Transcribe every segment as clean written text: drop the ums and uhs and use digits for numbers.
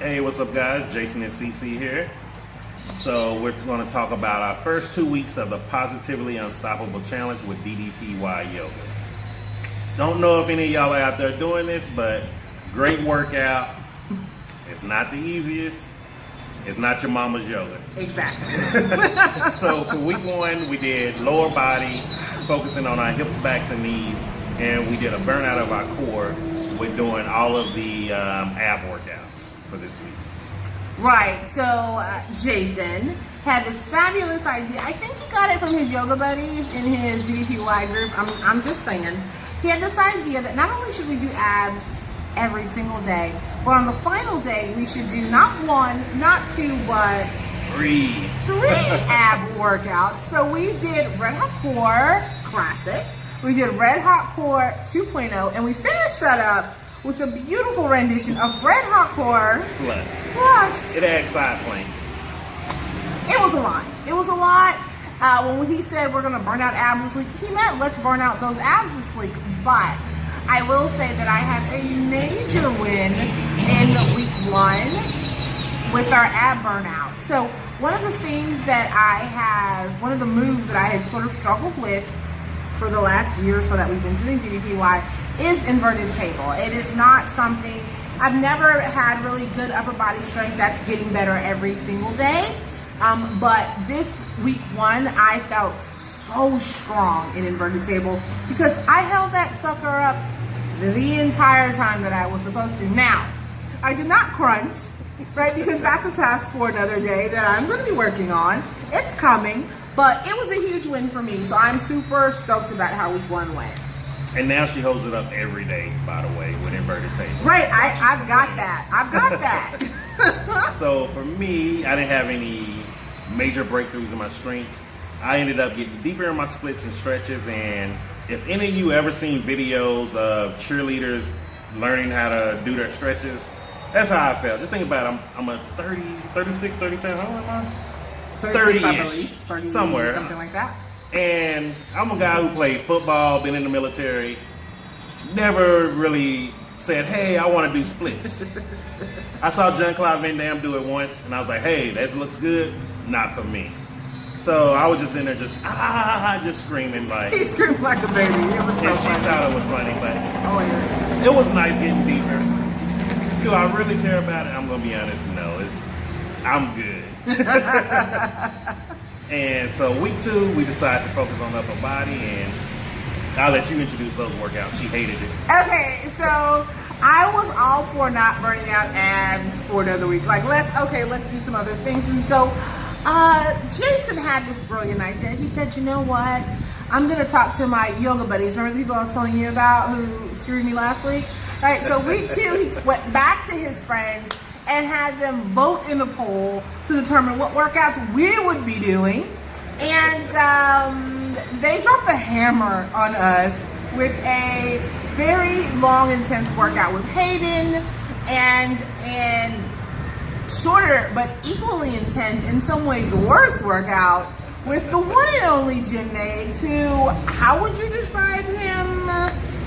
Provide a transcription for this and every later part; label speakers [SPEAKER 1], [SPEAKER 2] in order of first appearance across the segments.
[SPEAKER 1] Hey, what's up guys? Jason and CC here. So we're going to talk about our first 2 weeks of the Positively Unstoppable Challenge with DDPY Yoga. Don't know if any of y'all are out there doing this, but great workout. It's not the easiest. It's not your mama's yoga.
[SPEAKER 2] Exactly.
[SPEAKER 1] So for week 1, we did lower body, focusing on our hips, backs, and knees, and we did a burnout of our core with doing all of the ab workouts for this week.
[SPEAKER 2] Right, so Jason had this fabulous idea. I think he got it from his yoga buddies in his DDPY group. I'm just saying. He had this idea that not only should we do abs every single day, but on the final day we should do not 1, not 2, but
[SPEAKER 1] 3
[SPEAKER 2] ab workouts. So we did Red Hot Core Classic, we did Red Hot Core 2.0, and we finished that up with a beautiful rendition of Red Hot Core Plus.
[SPEAKER 1] It had side planks.
[SPEAKER 2] It was a lot. It was a lot. When he said we're going to burn out abs this week, he meant let's burn out those abs this week. But I will say that I had a major win in week 1 with our ab burnout. So one of the things that one of the moves that I had sort of struggled with for the last year or so that we've been doing DDPY is inverted table. It is not something, I've never had really good upper body strength that's getting better every single day. But this week 1, I felt so strong in inverted table because I held that sucker up the entire time that I was supposed to. Now, I did not crunch, right? Because that's a task for another day that I'm going to be working on. It's coming, but it was a huge win for me. So I'm super stoked about how week 1 went.
[SPEAKER 1] And now she holds it up every day, by the way, with inverted table.
[SPEAKER 2] Right, I've got that. I've got that.
[SPEAKER 1] So for me, I didn't have any major breakthroughs in my strengths. I ended up getting deeper in my splits and stretches, and if any of you ever seen videos of cheerleaders learning how to do their stretches, that's how I felt. Just think about it, I'm a 30, 36, 37, how old am I?
[SPEAKER 2] 30-ish,
[SPEAKER 1] 30-ish, somewhere.
[SPEAKER 2] Something like that.
[SPEAKER 1] And I'm a guy who played football, been in the military, never really said, hey, I want to do splits. I saw Jean-Claude Van Damme do it once, and I was like, hey, that looks good. Not for me. So I was just in there just screaming like.
[SPEAKER 2] He screamed like a baby. It was so
[SPEAKER 1] and she
[SPEAKER 2] funny.
[SPEAKER 1] thought it was funny, but
[SPEAKER 2] Hilarious.
[SPEAKER 1] it was nice getting deeper. Do I really care about it? I'm gonna be honest, no. I'm good. And so week 2, we decided to focus on upper body, and I'll let you introduce those workouts. She hated it.
[SPEAKER 2] Okay, so I was all for not burning out abs for another week. Like, let's do some other things. And so Jason had this brilliant idea. He said, you know what? I'm going to talk to my yoga buddies. Remember the people I was telling you about who screwed me last week? All right, so week 2, he went back to his friends and had them vote in a poll to determine what workouts we would be doing. And they dropped the hammer on us with a very long, intense workout with Hayden and shorter but equally intense, in some ways worse workout with the one and only Jim Nades, who, how would you describe him?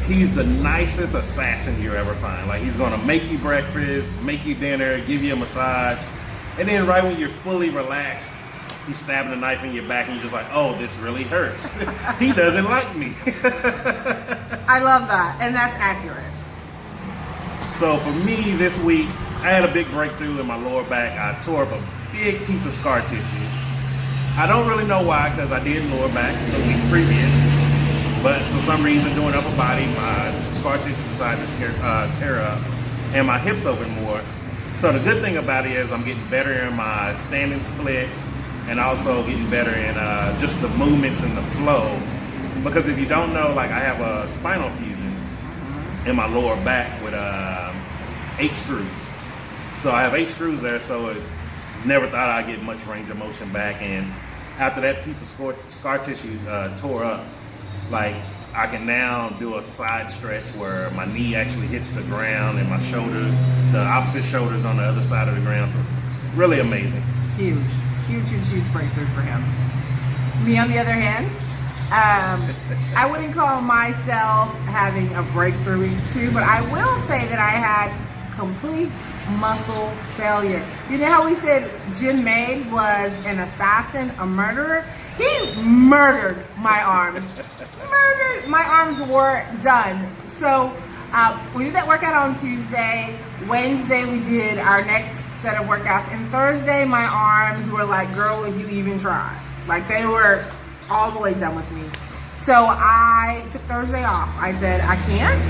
[SPEAKER 1] He's the nicest assassin you ever find. Like, he's gonna make you breakfast, make you dinner, give you a massage, and then right when you're fully relaxed, he's stabbing a knife in your back and you're just like, oh, this really hurts. He doesn't like me.
[SPEAKER 2] I love that, and that's accurate.
[SPEAKER 1] So for me this week, I had a big breakthrough in my lower back. I tore up a big piece of scar tissue. I don't really know why, because I did lower back the week previous, but for some reason doing upper body, my scar tissue decided to tear up and my hips open more. So the good thing about it is I'm getting better in my standing splits and also getting better in just the movements and the flow. Because if you don't know, like, I have a spinal fusion in my lower back with 8 screws. So I have 8 screws there, so it never thought I'd get much range of motion back. And after that piece of scar tissue tore up, like, I can now do a side stretch where my knee actually hits the ground and my shoulder, the opposite shoulder's on the other side of the ground. So really amazing.
[SPEAKER 2] Huge breakthrough for him. Me, on the other hand, I wouldn't call myself having a breakthrough week 2, but I will say that I had complete muscle failure. You know how we said Jim Mage was an assassin, a murderer? He murdered my arms. Murdered. My arms were done. So we did that workout on Tuesday. Wednesday we did our next set of workouts. And Thursday my arms were like, girl, if you even try. Like they were all the way done with me. So I took Thursday off. I said, I can't.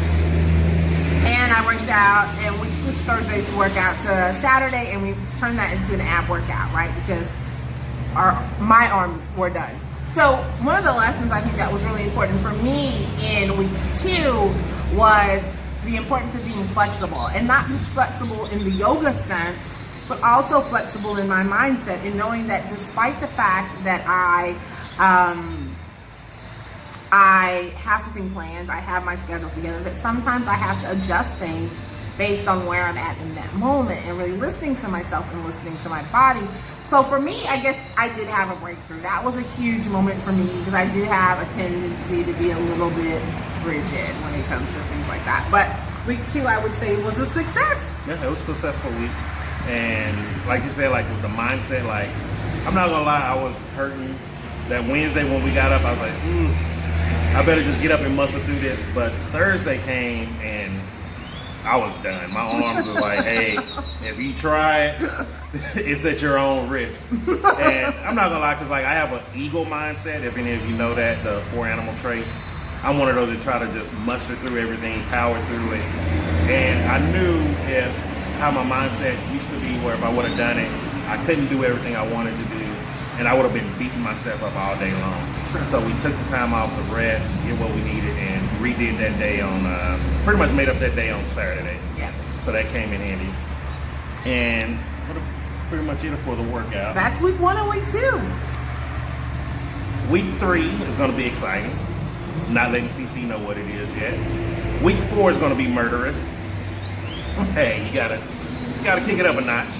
[SPEAKER 2] And I worked out, and we switched Thursday's workout to Saturday, and we turned that into an ab workout, right? Because my arms were done. So one of the lessons I think that was really important for me in week 2 was the importance of being flexible, and not just flexible in the yoga sense, but also flexible in my mindset, and knowing that despite the fact that I have something planned, I have my schedule together, that sometimes I have to adjust things based on where I'm at in that moment, and really listening to myself and listening to my body. So for me, I guess I did have a breakthrough. That was a huge moment for me, because I do have a tendency to be a little bit rigid when it comes to things like that. But week 2, I would say, was a success.
[SPEAKER 1] Yeah, it was a successful week. And like you said, like with the mindset, like I'm not gonna lie, I was hurting. That Wednesday when we got up, I was like, I better just get up and muscle through this. But Thursday came and I was done. My arms were like, hey, if you try it, it's at your own risk. And I'm not gonna lie, because like I have an eagle mindset. If any of you know that, the 4 animal traits. I'm one of those that try to just muster through everything, power through it. And I knew how my mindset used to be, where if I would have done it, I couldn't do everything I wanted to do. And I would have been beating myself up all day long.
[SPEAKER 2] True.
[SPEAKER 1] So we took the time off to rest, get what we needed, and redid that day on, pretty much made up that day on Saturday.
[SPEAKER 2] Yeah.
[SPEAKER 1] So that came in handy. And pretty much it for the workout.
[SPEAKER 2] That's week 1 and week 2.
[SPEAKER 1] Week 3 is going to be exciting. Not letting CC know what it is yet. Week 4 is going to be murderous. Hey, you gotta kick it up a notch.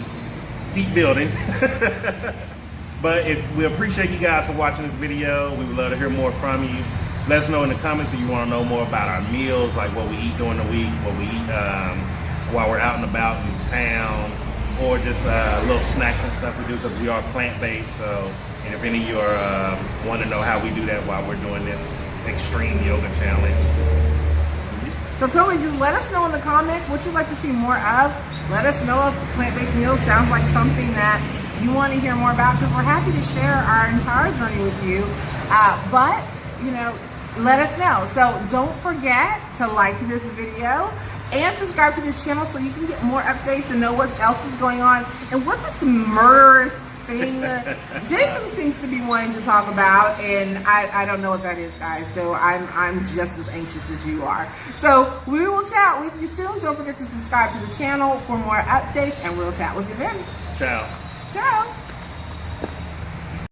[SPEAKER 1] Keep building. But we appreciate you guys for watching this video. We would love to hear more from you. Let us know in the comments if you want to know more about our meals, like what we eat during the week, what we eat while we're out and about in town, or just little snacks and stuff we do, because we are plant-based. So, and if any of you are want to know how we do that while we're doing this extreme yoga challenge.
[SPEAKER 2] So totally, just let us know in the comments what you'd like to see more of. Let us know if plant-based meals sounds like something that you want to hear more about, because we're happy to share our entire journey with you. But, you know, let us know. So don't forget to like this video and subscribe to this channel so you can get more updates and know what else is going on and what this murderous thing Jason seems to be wanting to talk about, and I don't know what that is, guys. So I'm just as anxious as you are. So we will chat with you soon. Don't forget to subscribe to the channel for more updates, and we'll chat with you then.
[SPEAKER 1] Ciao.
[SPEAKER 2] Ciao.